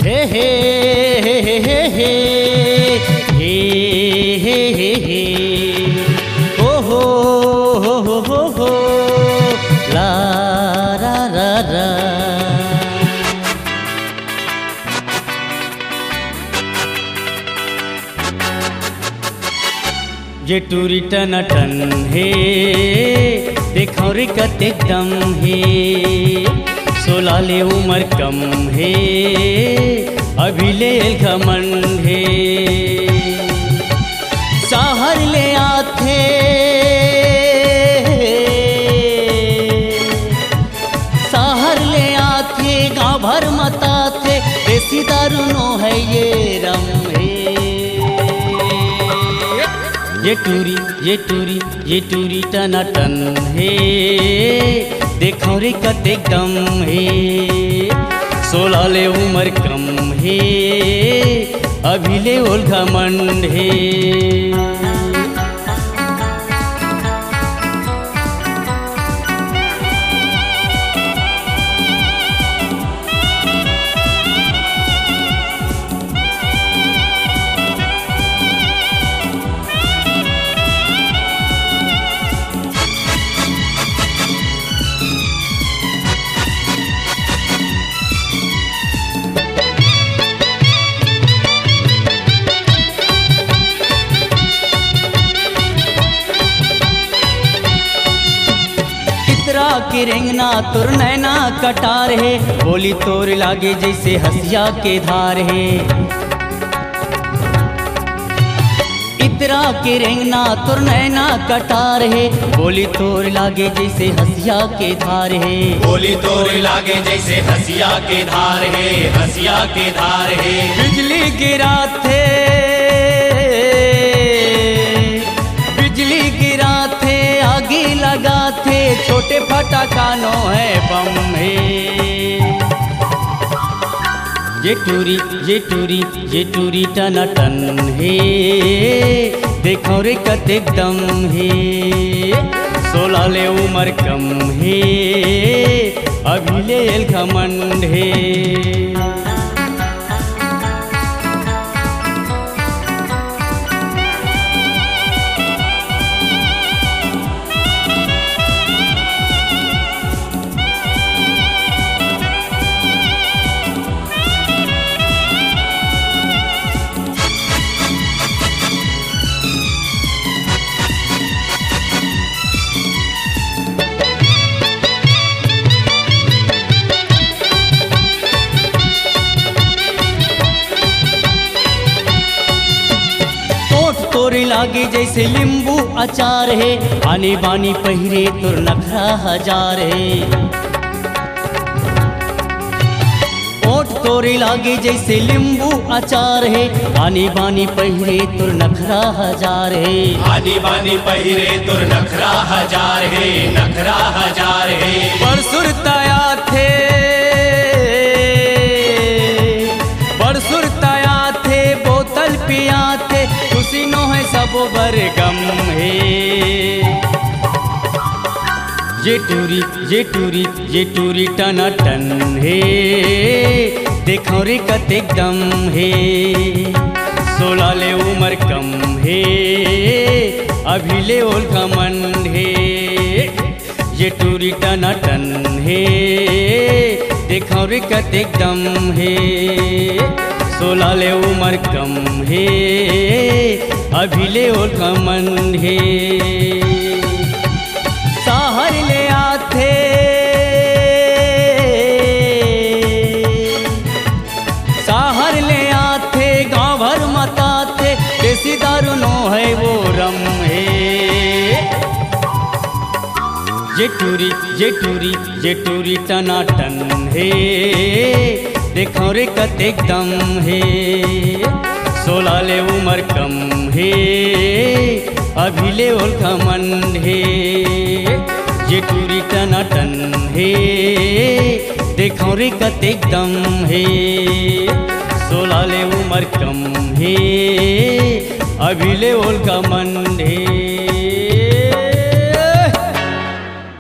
हे हे हे हे हे हे हे हे हे ओ हो ला रा रा रा। ये टूरी टन टन हे देखो रे कते दम हे 16 ले उम्र कम है अभी ले घमंड है। शहर ले आथे गाँव भर मता थे देसी दारू नो है ये रम है। ये टूरी टना टन है देखो रे कते दम है 16 ले उम्र कम है अभी ले ओल घमंड है। के रेंगना तुर नैना कटार है बोली तोर लागे जैसे हसिया के धार है। इतरा के रेंगना तुर नैना कटार है बोली तोर लागे जैसे हसिया के धार है। बोली तोर लागे जैसे हसिया के धार है हसिया के धार है। बिजली गिरा थे आगे लगा थे छोटे फटाकानो है बम है। ये टूरी टना टन है देखो रे कते दम है 16 ले उम्र कम है अभी ले घमंड है। तोरी लागे जैसे नींबू अचार है आने बानी पहिरे तुर नखरा हजार है। ओठ तोरी लागे जैसे नींबू अचार है आने बानी पहिरे तुर नखरा हजार है। आने बानी पहिरे तुर नखरा हजार है नखरा हजार है। बरसुरताया थे बोतल पिया थे खुशी नो है सब बरगम है। ये टूरी टना टन है देखो रे कते दम है 16 ले उम्र कम है अभी ले ओल घमंड है। ये टूरी टना टन है देखो रे कते दम है 16 ले उम्र कम है अभी ले ओल घमंड है। शहर ले आथे गाँव भर मता थे देसी दारू नो है वो रम है। ये टूरी टना टन है देखो रे कते दम है 16 ले उम्र कम है अभी ले ओल घमंड है। ये टूरी टना टन है देखो रे कते दम है 16 ले उम्र कम है अभी ले ओल घमंड है।